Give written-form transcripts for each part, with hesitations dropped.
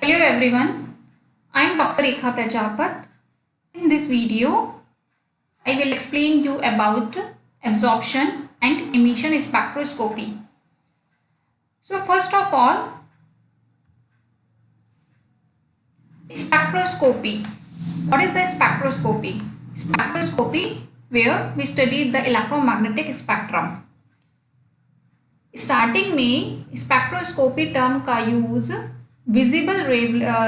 Hello everyone, I am Dr. Rekha Prajapat. In this video, I will explain you about absorption and emission spectroscopy. So first of all, spectroscopy. What is the spectroscopy? Spectroscopy, where we study the electromagnetic spectrum. Starting में spectroscopy term का use visible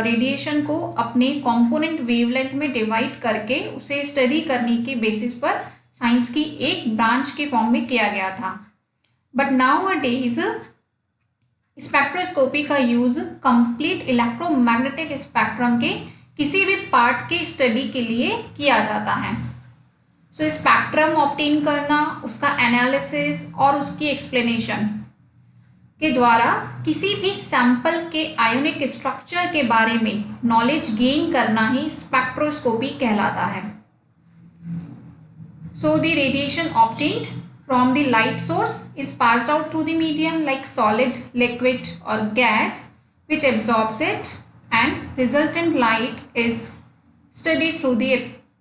radiation को अपने component wavelength में divide करके उसे study करने के basis पर साइंस की एक ब्रांच के फॉर्म में किया गया था. But now a days spectroscopy का यूज कंप्लीट इलेक्ट्रोमैग्नेटिक स्पेक्ट्रम के किसी भी पार्ट के स्टडी के लिए किया जाता है. सो स्पेक्ट्रम ऑब्टेन करना, उसका एनालिसिस और उसकी एक्सप्लेनेशन के द्वारा किसी भी सैंपल के आयोनिक स्ट्रक्चर के बारे में नॉलेज गेन करना ही स्पेक्ट्रोस्कोपी कहलाता है. So the radiation obtained from the light source is passed out through the medium like solid, liquid और gas which absorbs it, and resultant light is studied through the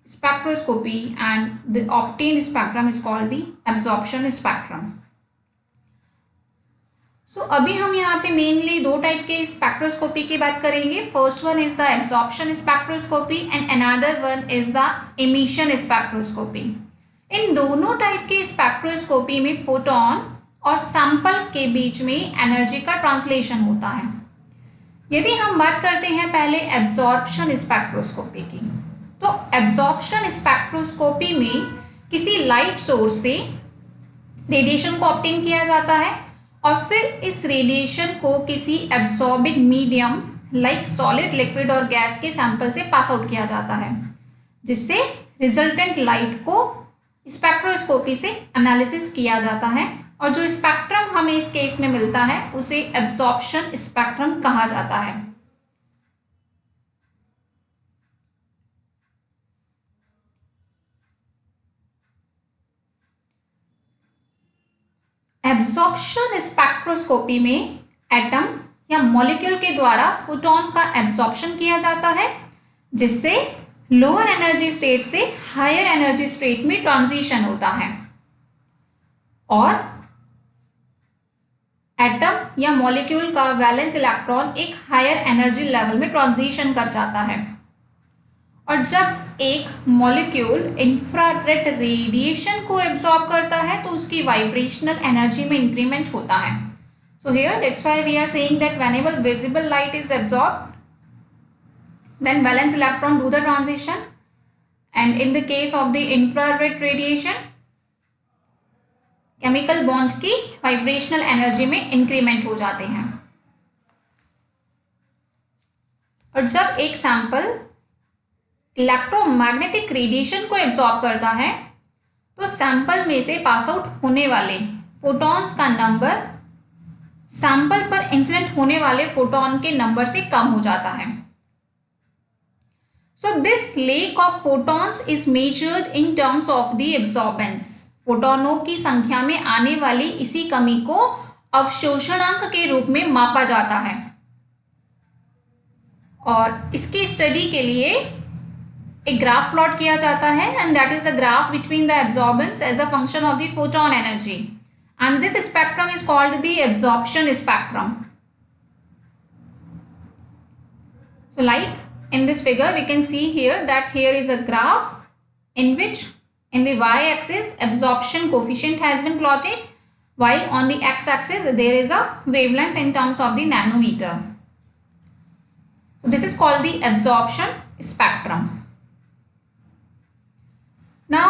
spectroscopy, and the obtained spectrum is called the absorption spectrum. अभी हम यहाँ पे mainly दो type के spectroscopy की बात करेंगे. First one is the absorption spectroscopy and another one is the emission spectroscopy. इन दोनों टाइप के स्पेक्ट्रोस्कोपी में फोटोन और सैंपल के बीच में एनर्जी का ट्रांसलेशन होता है. यदि हम बात करते हैं पहले एब्जॉर्प्शन स्पेक्ट्रोस्कोपी की, तो एब्जॉर्प्शन स्पेक्ट्रोस्कोपी में किसी लाइट सोर्स से रेडिएशन को ऑब्टेन किया जाता है और फिर इस रेडिएशन को किसी absorbing medium like solid, liquid और गैस के सैंपल से पास आउट किया जाता है, जिससे रिजल्टेंट लाइट को स्पेक्ट्रोस्कोपी से एनालिसिस किया जाता है और जो स्पेक्ट्रम हमें इस केस में मिलता है उसे एब्जॉर्प्शन स्पेक्ट्रम कहा जाता है. एब्जॉर्प्शन स्पेक्ट्रोस्कोपी में एटम या मॉलिक्यूल के द्वारा फोटोन का एब्जॉर्प्शन किया जाता है, जिससे लोअर एनर्जी स्टेट से हायर एनर्जी स्टेट में ट्रांजिशन होता है और एटम या मॉलिक्यूल का वैलेंस इलेक्ट्रॉन एक हायर एनर्जी लेवल में ट्रांजिशन कर जाता है. और जब एक मॉलिक्यूल इंफ्रारेड रेडिएशन को एब्जॉर्ब करता है तो उसकी वाइब्रेशनल एनर्जी में इंक्रीमेंट होता है. So here that's why we are saying that whenever visible light is absorbed then valence electron do the transition, and in the case of the infrared radiation chemical bonds की vibrational energy में increment हो जाते हैं. और जब एक sample electromagnetic radiation को absorb करता है तो सैंपल में से पास आउट होने वाले फोटॉन्स का नंबर सैंपल पर इंसिडेंट होने वाले फोटॉन के नंबर से कम हो जाता है. So this lack of photons is measured in terms of the absorbance. फोटोनों की संख्या में आने वाली इसी कमी को अवशोषणांक के रूप में मापा जाता है और इसकी स्टडी के लिए एक ग्राफ प्लॉट किया जाता है, and that is the graph between the absorbance as a function of the photon energy, and this spectrum is called the absorption spectrum. So like in this figure we can see here that here is a graph in which in the y-axis absorption coefficient has been plotted, while on the x-axis there is a wavelength in terms of the nanometer. So this is called the absorption spectrum. Now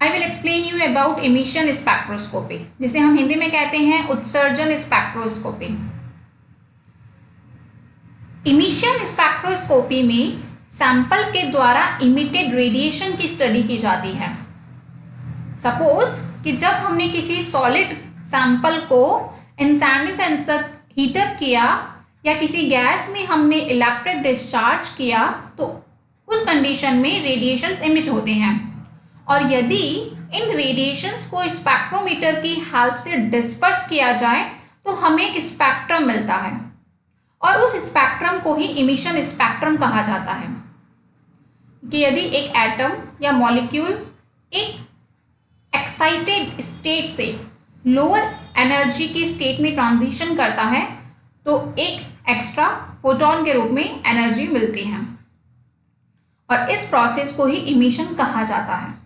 I will explain you about emission spectroscopy, जिसे हम हिंदी में कहते हैं उत्सर्जन spectroscopy. Emission spectroscopy में sample के द्वारा emitted radiation की स्टडी की जाती है. सपोज कि जब हमने किसी सॉलिड सैंपल को इंसैंडिसेंस तक हीटअप किया या किसी गैस में हमने इलेक्ट्रिक डिस्चार्ज किया तो उस कंडीशन में रेडिएशंस इमिट होते हैं, और यदि इन रेडिएशंस को स्पेक्ट्रोमीटर की हेल्प से डिस्पर्स किया जाए तो हमें एक स्पेक्ट्रम मिलता है. और उस स्पेक्ट्रम को ही इमिशन स्पेक्ट्रम कहा जाता है। कि यदि एक एटम या मॉलिक्यूल एक एक्साइटेड स्टेट से लोअर एनर्जी की स्टेट में ट्रांजिशन करता है तो एक एक्स्ट्रा फोटोन के रूप में एनर्जी मिलती है, और इस प्रोसेस को ही इमिशन कहा जाता है।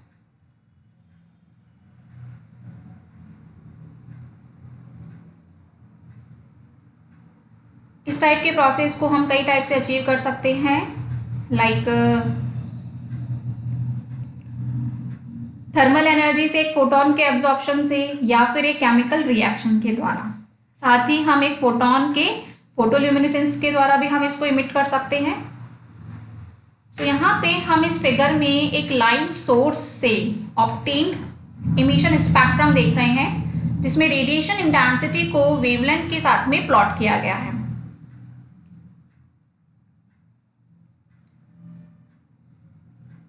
इस टाइप के प्रोसेस को हम कई टाइप से अचीव कर सकते हैं, लाइक थर्मल एनर्जी से एक फोटोन के एब्जॉर्प्शन से, या फिर एक केमिकल रिएक्शन के द्वारा। साथ ही हम एक फोटोन के फोटोल्यूमिनेसेंस के द्वारा भी हम इसको इमिट कर सकते हैं। तो यहाँ पे हम इस फिगर में एक लाइन सोर्स से ऑब्टेन्ड इमिशन स्पेक्ट्रम देख रहे हैं, जिसमें रेडिएशन इंटेंसिटी को वेवलेंथ के साथ में प्लॉट किया गया है।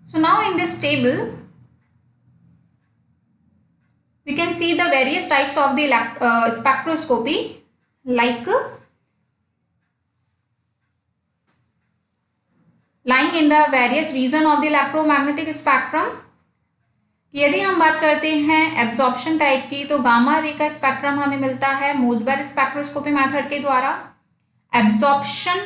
So now in this table we can see the various types of the spectroscopy, like lying in the various region of the electromagnetic spectrum। यदि हम बात करते हैं एब्जॉर्प्शन टाइप की, तो गामा रे का स्पेक्ट्रम हमें मिलता है मोसबेर स्पेक्ट्रोस्कोपी मेथड के द्वारा। एब्जॉर्प्शन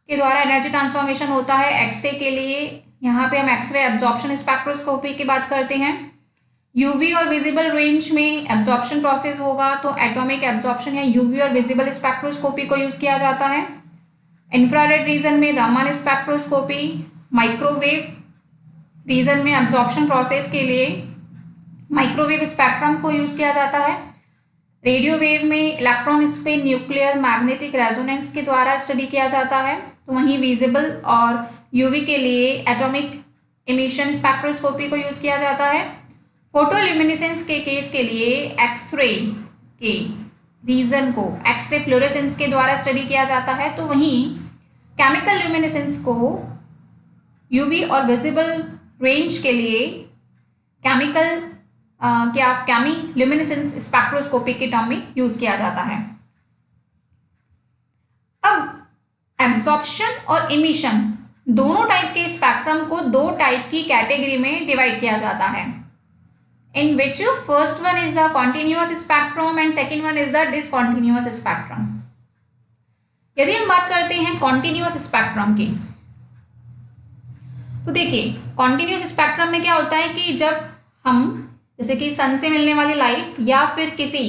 के द्वारा एनर्जी ट्रांसफॉर्मेशन होता है एक्सरे के लिए, यहाँ पे हम एक्सरे एब्जॉर्प्शन स्पेक्ट्रोस्कोपी की बात करते हैं। यूवी और विजिबल रेंज में एब्जॉर्प्शन प्रोसेस होगा तो एटॉमिक एब्जॉर्प्शन या यूवी और विजिबल स्पेक्ट्रोस्कोपी को यूज किया जाता है। इंफ्रारेड रीजन में रामन स्पेक्ट्रोस्कोपी, माइक्रोवेव रीजन में एब्जॉर्प्शन प्रोसेस के लिए माइक्रोवेव स्पेक्ट्रम को यूज किया जाता है। रेडियो वेव में electron spin nuclear magnetic resonance के द्वारा स्टडी किया जाता है, तो वहीं विजिबल और यूवी के लिए एटॉमिक इमिशन स्पेक्ट्रोस्कोपी को यूज किया जाता है। फोटोल्यूमिनेसेंस के केस के लिए एक्सरे के रीजन को एक्सरे फ्लोरेसेंस के द्वारा स्टडी किया जाता है, तो वहीं केमिकल ल्यूमिनेसेंस को यूवी और विजिबल रेंज के लिए केमी ल्यूमिनेसेंस स्पेक्ट्रोस्कोपी के टर्म में यूज किया जाता है। अब एब्जॉर्प्शन और इमिशन दोनों टाइप के स्पेक्ट्रम को दो टाइप की कैटेगरी में डिवाइड किया जाता है, in which first one is the continuous spectrum and second one is the discontinuous spectrum. यदि हम बात करते हैं कॉन्टिन्यूअस स्पेक्ट्रम की, तो देखिए कॉन्टिन्यूअस स्पेक्ट्रम में क्या होता है कि जब हम जैसे कि सन से मिलने वाली लाइट या फिर किसी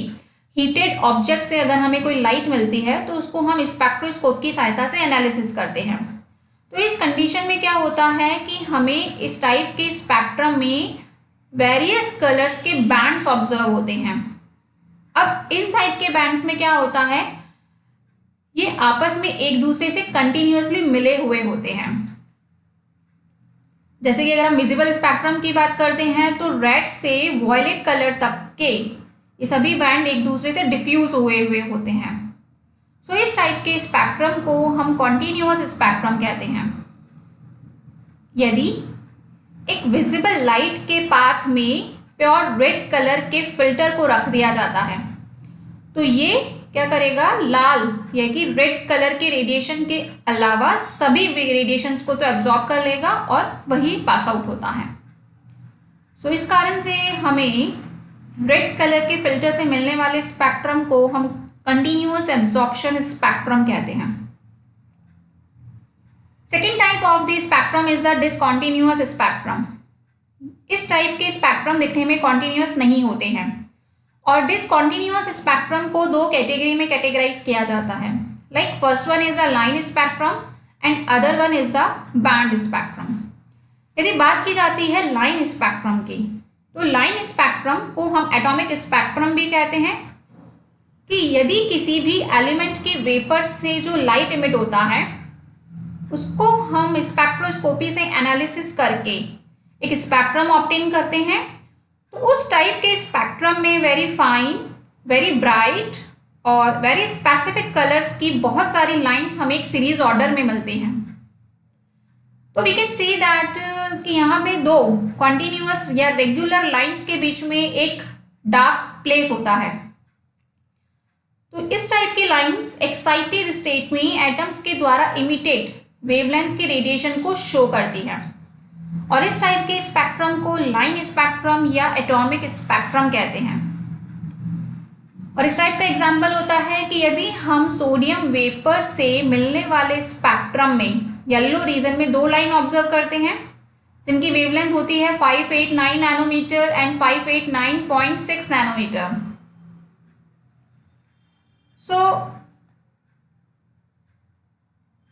हीटेड ऑब्जेक्ट से अगर हमें कोई लाइट मिलती है तो उसको हम स्पेक्ट्रोस्कोप की सहायता से एनालिसिस करते हैं। तो इस कंडीशन में क्या होता है कि हमें इस टाइप के स्पेक्ट्रम में वेरियस कलर्स के बैंड्स ऑब्जर्व होते हैं। अब इन टाइप के बैंड्स में क्या होता है, ये आपस में एक दूसरे से कंटिन्यूअसली मिले हुए होते हैं। जैसे कि अगर हम विजिबल स्पेक्ट्रम की बात करते हैं तो रेड से वॉयलेट कलर तक के ये सभी बैंड एक दूसरे से डिफ्यूज हुए होते हैं। सो इस टाइप के स्पेक्ट्रम को हम कॉन्टिन्यूअस स्पेक्ट्रम कहते हैं। यदि एक विजिबल लाइट के पाथ में प्योर रेड कलर के फिल्टर को रख दिया जाता है तो ये क्या करेगा, लाल या कि रेड कलर के रेडिएशन के अलावा सभी रेडिएशंस को तो एब्जॉर्ब कर लेगा और वही पास आउट होता है। सो इस कारण से हमें रेड कलर के फिल्टर से मिलने वाले स्पेक्ट्रम को हम कंटिन्यूअस एब्जॉर्प्शन स्पेक्ट्रम कहते हैं। Second type of the spectrum is the discontinuous spectrum. इस टाइप के स्पेक्ट्रम दिखने में कॉन्टिन्यूअस नहीं होते हैं और डिसकॉन्टिन्यूअस स्पेक्ट्रम को दो कैटेगरी में कैटेगराइज किया जाता है। Like first one is the line spectrum and other one is the band spectrum. यदि बात की जाती है लाइन स्पेक्ट्रम की, तो लाइन स्पेक्ट्रम को हम एटॉमिक स्पेक्ट्रम भी कहते हैं कि यदि किसी भी एलिमेंट के वेपर से जो लाइट इमिट होता है उसको हम स्पेक्ट्रोस्कोपी से एनालिसिस करके एक स्पेक्ट्रम ऑब्टेन करते हैं, तो उस टाइप के स्पेक्ट्रम में वेरी फाइन, वेरी ब्राइट और वेरी स्पेसिफिक कलर्स की बहुत सारी लाइंस हमें एक सीरीज ऑर्डर में मिलती हैं। तो वी कैन सी दैट कि यहाँ पे दो कॉन्टिन्यूअस या रेगुलर लाइंस के बीच में एक डार्क प्लेस होता है। तो इस टाइप की लाइंस एक्साइटेड स्टेट में एटम्स के द्वारा इमिटेड वेवलेंथ के रेडिएशन को शो करती है और इस टाइप के स्पेक्ट्रम को लाइन स्पेक्ट्रम या एटॉमिक स्पेक्ट्रम कहते हैं। और इस टाइप का एग्जाम्पल होता है कि यदि हम सोडियम वेपर से मिलने वाले स्पेक्ट्रम में येलो रीजन में दो लाइन ऑब्जर्व करते हैं जिनकी वेवलेंथ होती है 589 नैनोमीटर एंड 589.6 नैनोमीटर।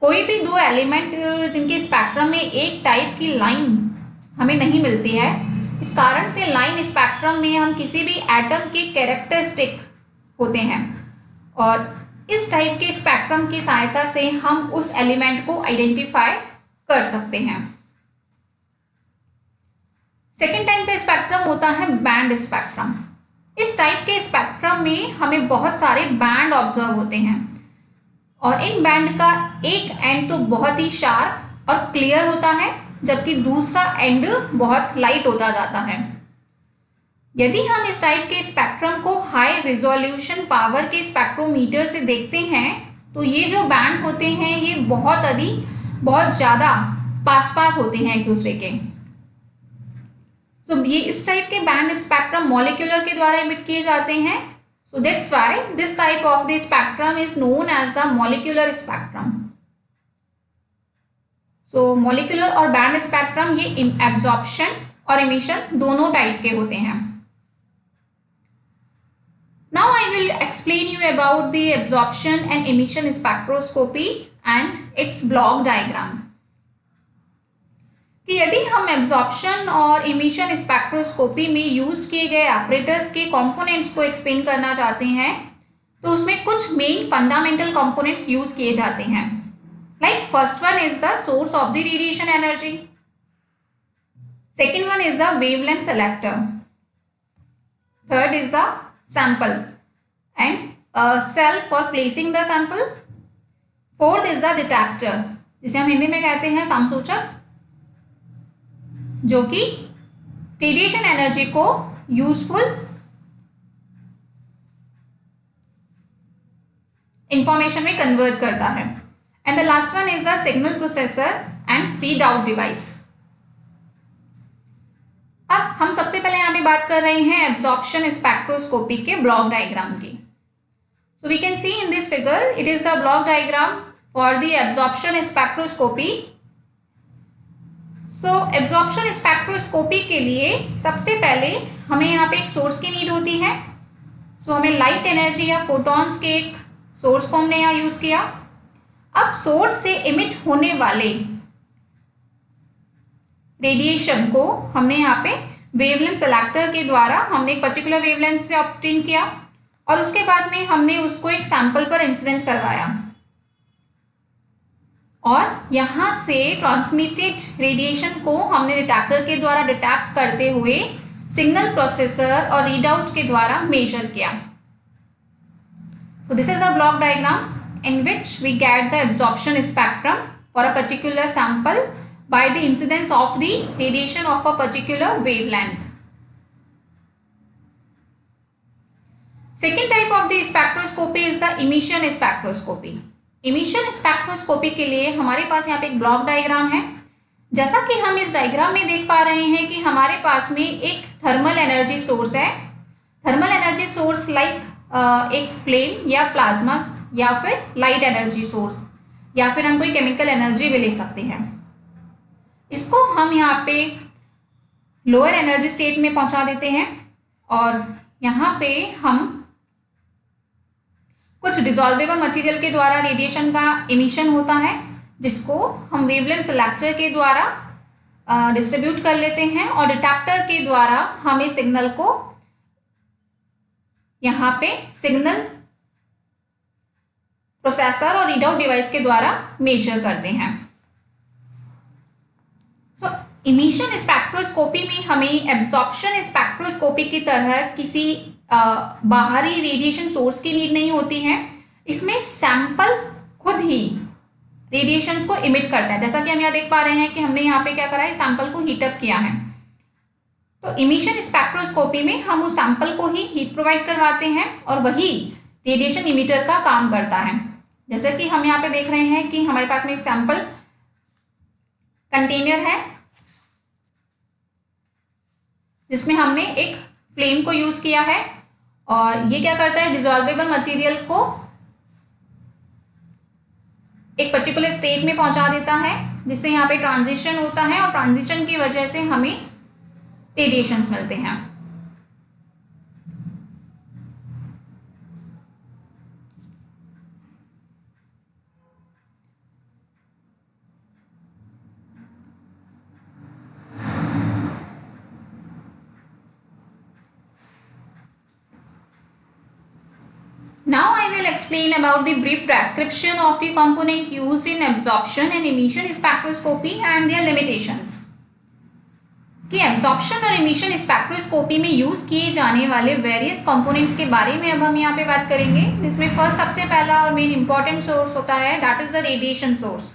कोई भी दो एलिमेंट जिनके स्पेक्ट्रम में एक टाइप की लाइन हमें नहीं मिलती है, इस कारण से लाइन स्पेक्ट्रम में हम किसी भी एटम के कैरेक्टरिस्टिक होते हैं और इस टाइप के स्पेक्ट्रम की सहायता से हम उस एलिमेंट को आइडेंटिफाई कर सकते हैं। सेकेंड टाइप का स्पेक्ट्रम होता है बैंड स्पेक्ट्रम। इस टाइप के स्पेक्ट्रम में हमें बहुत सारे बैंड ऑब्जर्व होते हैं और इन बैंड का एक एंड तो बहुत ही शार्प और क्लियर होता है जबकि दूसरा एंड बहुत लाइट होता जाता है। यदि हम इस टाइप के स्पेक्ट्रम को हाई रिजोल्यूशन पावर के स्पेक्ट्रोमीटर से देखते हैं तो ये जो बैंड होते हैं ये बहुत ज़्यादा पास होते हैं एक दूसरे के। तो ये इस टाइप के बैंड स्पेक्ट्रम मॉलिक्यूलर के द्वारा इमिट किए जाते हैं। So that's why this type of the spectrum is known as the molecular spectrum. So molecular और band spectrum ये absorption और emission दोनों टाइप के होते हैं। Now I will explain you about the absorption and emission spectroscopy and its block diagram. कि यदि हम एब्जॉर्प्शन और इमिशन स्पेक्ट्रोस्कोपी में यूज किए गए ऑपरेटर्स के कंपोनेंट्स को एक्सप्लेन करना चाहते हैं तो उसमें कुछ मेन फंडामेंटल कंपोनेंट्स यूज किए जाते हैं। Like first one is the source of the radiation energy, second one is the wavelength selector, third is the sample and cell for placing the sample, fourth is the detector जिसे हम हिंदी में कहते हैं समसूचक, जो कि रेडिएशन एनर्जी को useful information में कन्वर्ट करता है। And the last one is the signal processor and read out device. अब हम सबसे पहले यहां पे बात कर रहे हैं एब्जॉर्प्शन स्पेक्ट्रोस्कोपी के ब्लॉक डायग्राम की। So we can see in this figure it is the block diagram for the absorption spectroscopy. So absorption spectroscopy के लिए सबसे पहले हमें यहाँ पे एक सोर्स की नीड होती है। सो हमें लाइट एनर्जी या फोटॉन्स के एक सोर्स को हमने यहाँ यूज किया। अब सोर्स से इमिट होने वाले रेडिएशन को हमने यहाँ पे वेवलेंथ सेलेक्टर के द्वारा हमने एक पर्टिकुलर वेवलेंथ से ऑब्टेन किया और उसके बाद में हमने उसको एक सैंपल पर इंसिडेंट करवाया और यहाँ से ट्रांसमिटेड रेडिएशन को हमने डिटेक्टर के द्वारा डिटेक्ट करते हुए सिग्नल प्रोसेसर और रीड आउट के द्वारा मेजर किया। So this is the block diagram in which we get the absorption spectrum for a particular sample by the incidence of the radiation of a particular wavelength. Second type of the spectroscopy is the emission spectroscopy. Emission spectroscopy के लिए हमारे पास यहाँ पे एक block diagram है। जैसा कि हम इस डायग्राम में देख पा रहे हैं कि हमारे पास में एक थर्मल एनर्जी सोर्स है। थर्मल एनर्जी सोर्स लाइक एक फ्लेम या प्लाज्मा या फिर लाइट एनर्जी सोर्स या फिर हम कोई केमिकल एनर्जी भी ले सकते हैं। इसको हम यहाँ पे लोअर एनर्जी स्टेट में पहुंचा देते हैं और यहाँ पे हम कुछ डिसॉल्वेबल मटेरियल के द्वारा रेडिएशन का इमिशन होता है जिसको हम वेवलेंथ सेलेक्टर के द्वारा डिस्ट्रीब्यूट कर लेते हैं और डिटेक्टर के द्वारा हम इस सिग्नल को यहाँ पे सिग्नल प्रोसेसर और रीड आउट डिवाइस के द्वारा मेजर करते हैं। सो इमिशन स्पेक्ट्रोस्कोपी में हमें एब्जॉर्प्शन स्पेक्ट्रोस्कोपी की तरह किसी बाहरी रेडिएशन सोर्स की नीड नहीं होती है। इसमें सैंपल खुद ही रेडिएशंस को इमिट करता है। जैसा कि हम यहाँ देख पा रहे हैं कि हमने यहाँ पे क्या करा है, सैंपल को हीटअप किया है। तो इमिशन स्पेक्ट्रोस्कोपी में हम उस सैंपल को ही हीट प्रोवाइड करवाते हैं और वही रेडिएशन इमिटर का काम करता है। जैसे कि हम यहाँ पे देख रहे हैं कि हमारे पास में एक सैंपल कंटेनर है जिसमें हमने एक फ्लेम को यूज किया है, और ये क्या करता है, डिसॉल्वेबल मटेरियल को एक पर्टिकुलर स्टेट में पहुंचा देता है, जिससे यहाँ पे ट्रांजिशन होता है और ट्रांजिशन की वजह से हमें रेडिएशंस मिलते हैं। Now I will explain about the brief description of the component used in absorption and emission spectroscopy and their limitations. कि एब्जॉर्प्शन और इमिशन स्पेक्ट्रोस्कोपी में यूज किए जाने वाले वेरियस कंपोनेंट्स के बारे में अब हम यहाँ पे बात करेंगे। जिसमें फर्स्ट सबसे पहला और मेन इंपॉर्टेंट सोर्स होता है, that is the radiation source.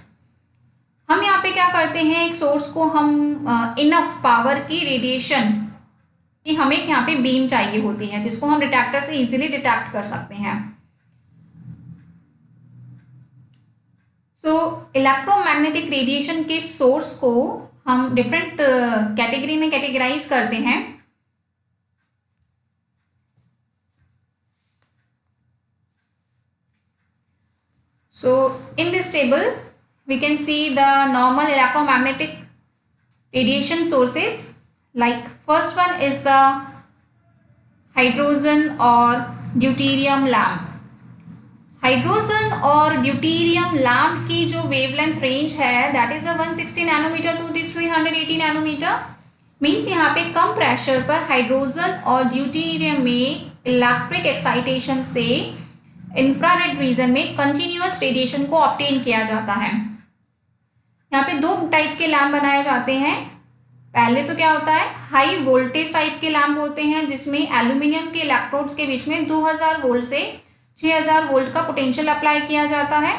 हम यहाँ पे क्या करते हैं, एक सोर्स को हम इनफ पावर की रेडिएशन कि हमें यहाँ पे बीम चाहिए होती है, जिसको हम डिटेक्टर से इजीली डिटेक्ट कर सकते हैं। सो इलेक्ट्रोमैग्नेटिक रेडिएशन के सोर्स को हम डिफरेंट कैटेगरी में कैटेगराइज करते हैं। So in this table we can see the normal electromagnetic radiation sources. Like first one is the hydrogen or deuterium lamp. Hydrogen और ड्यूटीरियम लैम्प की जो wavelength range है that is 160 nanometre to 380 nanometre. Means यहाँ पे कम pressure पर hydrogen और deuterium में इलेक्ट्रिक एक्साइटेशन से इंफ्रारेड रीजन में कंटिन्यूअस रेडिएशन को ऑब्टेन किया जाता है। यहाँ पे दो टाइप के लैम्प बनाए जाते हैं। पहले तो क्या होता है, हाई वोल्टेज टाइप के लैम्प होते हैं जिसमें एल्यूमिनियम के इलेक्ट्रोड्स के बीच में 2000 वोल्ट से 6000 वोल्ट का पोटेंशियल अप्लाई किया जाता है,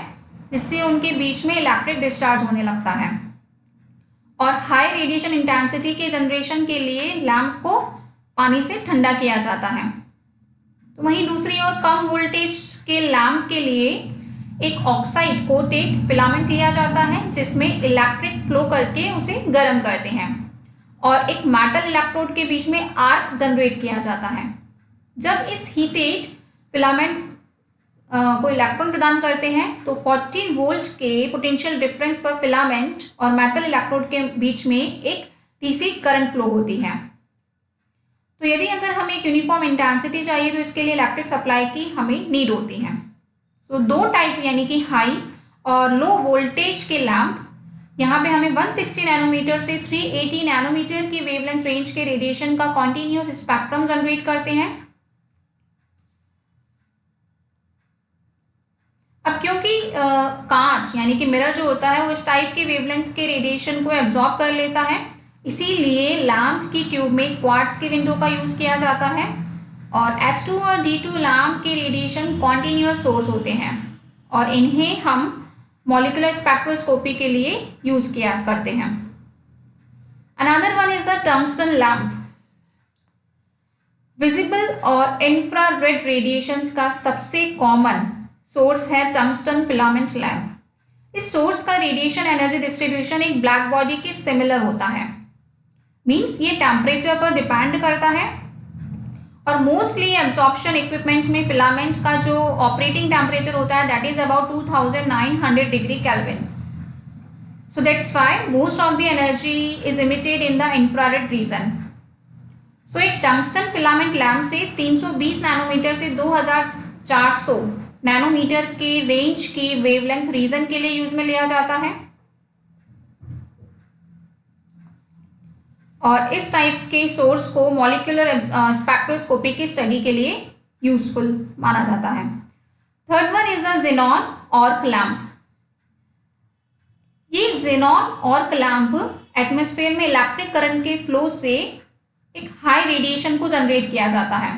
जिससे उनके बीच में इलेक्ट्रिक डिस्चार्ज होने लगता है। और हाई रेडिएशन इंटेंसिटी के जनरेशन के लिए लैम्प को पानी से ठंडा किया जाता है। तो वहीं दूसरी ओर कम वोल्टेज के लैम्प के लिए एक ऑक्साइड कोटेड फिलामेंट लिया जाता है, जिसमें इलेक्ट्रिक फ्लो करके उसे गर्म करते हैं, और एक मेटल इलेक्ट्रोड के बीच में आर्क जनरेट किया जाता है। जब इस हीटेड फिलामेंट को इलेक्ट्रॉन प्रदान करते हैं तो 40 वोल्ट के पोटेंशियल डिफरेंस पर फिलामेंट और मेटल इलेक्ट्रोड के बीच में एक डीसी करंट फ्लो होती है। तो यदि अगर हमें एक यूनिफॉर्म इंटेंसिटी चाहिए तो इसके लिए इलेक्ट्रिक सप्लाई की हमें नीड होती है। सो दो टाइप यानी कि हाई और लो वोल्टेज के लैम्प, यहाँ पे हमें 160 नैनोमीटर से 380 नैनोमीटर की वेवलेंथ रेंज के रेडिएशन का कॉन्टिन्यूअस स्पेक्ट्रम जनरेट करते हैं। अब क्योंकि कांच यानी कि मिरर जो होता है वो इस टाइप के वेवलेंथ के रेडिएशन को एब्जॉर्ब कर लेता है, इसीलिए लैम्प की ट्यूब में क्वार्ट्ज की विंडो का यूज किया जाता है। और H2 और D2 लैम्प के रेडिएशन कॉन्टिन्यूअस सोर्स होते हैं और इन्हें हम मॉलिक्यूलर स्पेक्ट्रोस्कोपी के लिए यूज किया करते हैं। Another one is the tungsten lamp. Visible और इंफ्रारेड रेडिएशंस का सबसे कॉमन सोर्स है टंगस्टन फिलामेंट लैम्प। इस सोर्स का रेडिएशन एनर्जी डिस्ट्रीब्यूशन एक ब्लैक बॉडी के सिमिलर होता है। मींस ये टेम्परेचर पर डिपेंड करता है, और मोस्टली एब्जॉर्प्शन इक्विपमेंट में फिलामेंट का जो ऑपरेटिंग टेम्परेचर होता है that is about 2900 degree kelvin. So that's why most of the energy is emitted in the infrared region. So एक टंगस्टन फिलामेंट लैम्प से 320 नैनोमीटर से 2400 नैनोमीटर के रेंज की वेवलेंथ रीजन के लिए यूज में लिया जाता है, और इस टाइप के सोर्स को मॉलिक्यूलर स्पेक्ट्रोस्कोपी की स्टडी के लिए यूजफुल माना जाता है। Third one is the xenon arc lamp. ये ज़ेनॉन आर्क लैम्प एटमॉस्फेयर में इलेक्ट्रिक करंट के फ्लो से एक हाई रेडिएशन को जनरेट किया जाता है,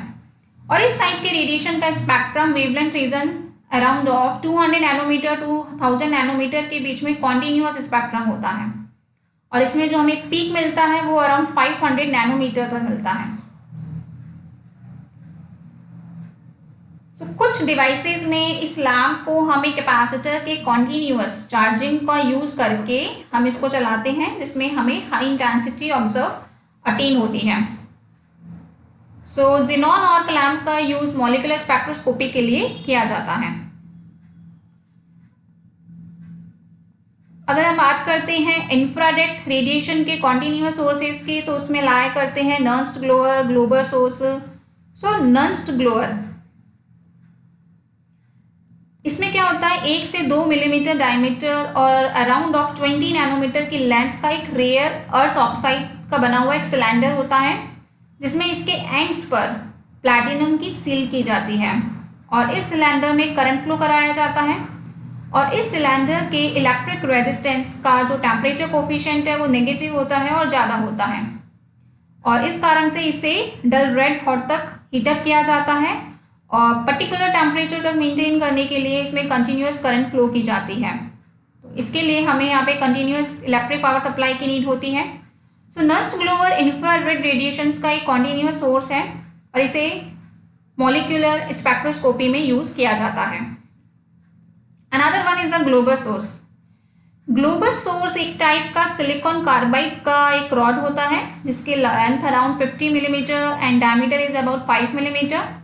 और इस टाइप के रेडिएशन का spectrum wavelength region around of 200 nanometre to 1000 nanometre के बीच में कॉन्टिन्यूअस स्पेक्ट्रम होता है, और इसमें जो हमें पीक मिलता है वो अराउंड 500 नैनोमीटर पर मिलता है। सो कुछ डिवाइसेस में इस लैम्प को हम एक कैपेसिटर के कॉन्टिन्यूअस चार्जिंग का यूज करके हम इसको चलाते हैं, जिसमें हमें हाई इंटेंसिटी ऑब्जर्व अटेन होती है। सो ज़ेनॉन आर्क लैम्प का यूज मॉलिक्यूलर स्पेक्ट्रोस्कोपी के लिए किया जाता है। अगर हम बात करते हैं इंफ्रारेड रेडिएशन के कॉन्टिन्यूअस सोर्सेज की, तो उसमें लाया करते हैं नंस्ट ग्लोअर, ग्लोबर सोर्स। सो नंस्ट ग्लोअर, इसमें क्या होता है, 1 से 2 मिलीमीटर डायमीटर और अराउंड ऑफ 20 नैनोमीटर की लेंथ का एक रेयर अर्थ ऑक्साइड का बना हुआ एक सिलेंडर होता है, जिसमें इसके एंड्स पर प्लैटिनम की सील की जाती है और इस सिलेंडर में करंट फ्लो कराया जाता है। और इस सिलेंडर के इलेक्ट्रिक रेजिस्टेंस का जो टेम्परेचर कोफिशिएंट है वो नेगेटिव होता है और ज़्यादा होता है, और इस कारण से इसे डल रेड हॉट तक हीटअप किया जाता है और पर्टिकुलर टेम्परेचर तक मेंटेन करने के लिए इसमें कंटिन्यूअस करंट फ्लो की जाती है। तो इसके लिए हमें यहाँ पे कंटिन्यूअस इलेक्ट्रिक पावर सप्लाई की नीड होती है। सो नंस्ट ग्लोअर इंफ्रारेड रेडिएशंस का एक कॉन्टिन्यूअस सोर्स है और इसे मॉलिक्यूलर स्पेक्ट्रोस्कोपी में यूज किया जाता है। Another one is the Glauber source. Glauber source एक टाइप का सिलिकॉन कार्बाइड का एक रॉड होता है, जिसकी length around 50 millimetre and diameter is about 5 millimetre.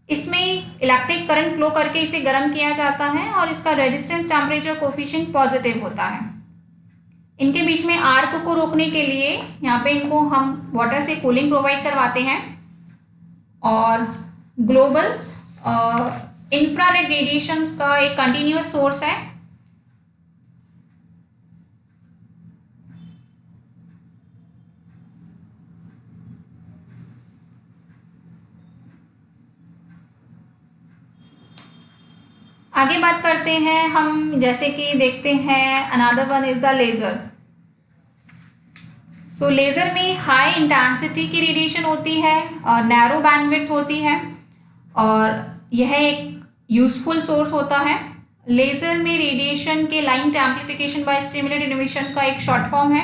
इसमें इलेक्ट्रिक करंट फ्लो करके इसे गर्म किया जाता है और इसका रेजिस्टेंस टेम्परेचर कोफिशिएंट पॉजिटिव होता है। इनके बीच में आर्क को रोकने के लिए यहाँ पे इनको हम वाटर से कूलिंग प्रोवाइड करवाते हैं। और ग्लोबल इंफ्रारेड रेडिएशन का एक कंटिन्यूअस सोर्स है। आगे बात करते हैं हम, जैसे कि देखते हैं another one is the laser. So laser में हाई इंटेंसिटी की रेडिएशन होती है और नैरो बैंडविड्थ होती है और यह एक यूजफुल सोर्स होता है। लेजर में रेडिएशन के line amplification by stimulated emission का एक शॉर्ट फॉर्म है।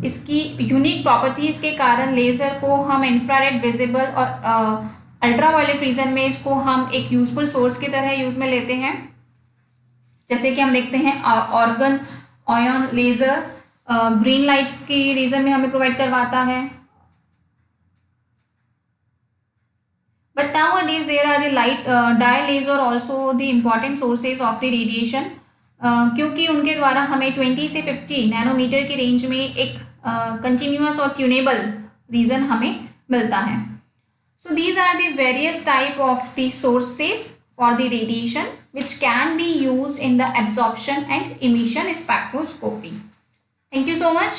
इसकी यूनिक प्रॉपर्टीज के कारण लेजर को हम इंफ्रारेड, विजिबल और अल्ट्रावायलेट रीजन में इसको हम एक यूजफुल सोर्स की तरह यूज में लेते हैं। जैसे कि हम देखते हैं argon ion laser green light की रीजन में हमें प्रोवाइड करवाता है। But nowadays there are the light dye laser also the important sources of the radiation, क्योंकि उनके द्वारा हमें 20 से 50 नैनोमीटर की रेंज में एक कंटिन्यूअस और ट्यूनेबल रीजन हमें मिलता है। So these are the various type of the sources for the radiation which can be used in the absorption and emission spectroscopy. Thank you so much.